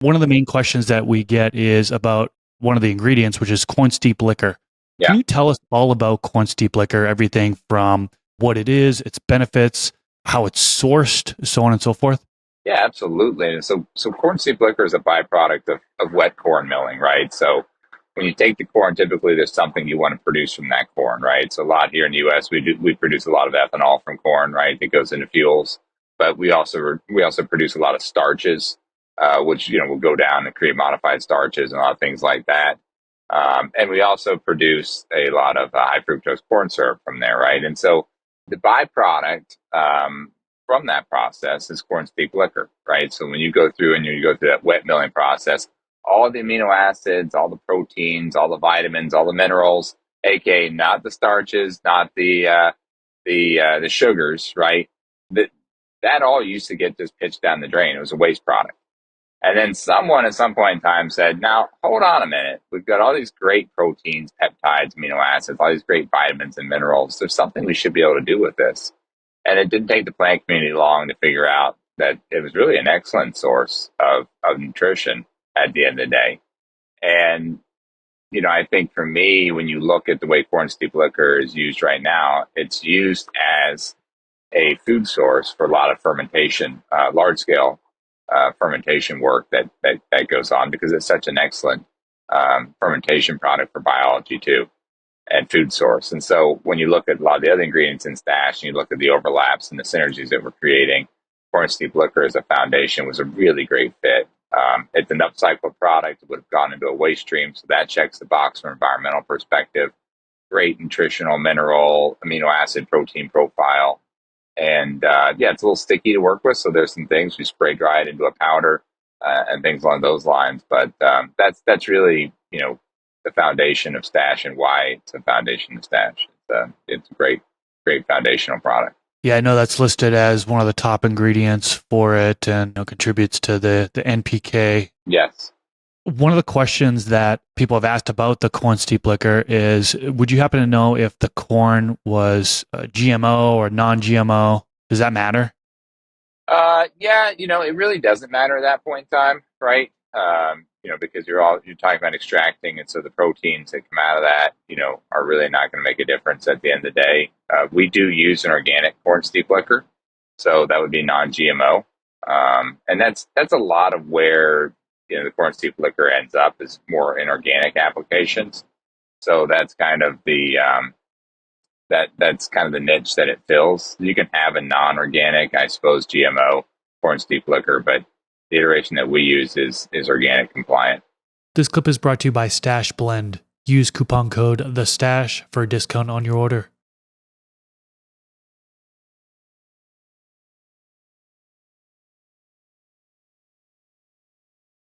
One of the main questions that we get is about one of the ingredients, which is corn steep liquor. Can Yeah, you tell us all about corn steep liquor, everything from what it is, its benefits, how it's sourced, so on and so forth? yeah, absolutely. And so corn steep liquor is a byproduct of wet corn milling, right? So when you take the corn, typically there's something you want to produce from that corn, right? So a lot here in the U.S. We produce a lot of ethanol from corn, right? That goes into fuels, but we also produce a lot of starches, which will go down and create modified starches and a lot of things like that. And we also produce a lot of high fructose corn syrup from there, right? And so the byproduct from that process is corn steep liquor, right? So when you go through and you go through that wet milling process, all the amino acids, all the proteins, all the vitamins, all the minerals, aka not the starches, not the sugars, right? That that all used to get just pitched down the drain. It was a waste product. And then someone at some point in time said, now, hold on a minute. We've got all these great proteins, peptides, amino acids, all these great vitamins and minerals. There's something we should be able to do with this. And it didn't take the plant community long to figure out that it was really an excellent source of nutrition at the end of the day. And, I think for me, when you look at the way corn steep liquor is used right now, it's used as a food source for a lot of fermentation, large scale fermentation work that goes on because it's such an excellent fermentation product for biology too and food source. And so when you look at a lot of the other ingredients in Stash and you look at the overlaps and the synergies that we're creating, corn steep liquor as a foundation was a really great fit. It's an upcycled product. It would have gone into a waste stream. So that checks the box from an environmental perspective. Great nutritional, mineral, amino acid, protein profile. And yeah, it's a little sticky to work with. So there's some things we spray dry it into a powder and things along those lines. But that's really the foundation of Stash and why it's a foundation of Stash. It's a great foundational product. Yeah, I know that's listed as one of the top ingredients for it and contributes to the NPK. Yes. One of the questions that people have asked about the corn steep liquor is, would you happen to know if the corn was GMO or non-GMO? Does that matter? Yeah, it really doesn't matter at that point in time, right? Because you're talking about extracting, and so the proteins that come out of that, are really not going to make a difference at the end of the day. We do use an organic corn steep liquor, so that would be non-GMO, and that's a lot of where the corn steep liquor ends up is more in organic applications. So that's kind of that's kind of the niche that it fills. You can have a non-organic, I suppose, GMO corn steep liquor, but the iteration that we use is organic compliant. This clip is brought to you by Stash Blend. Use coupon code THE STASH for a discount on your order.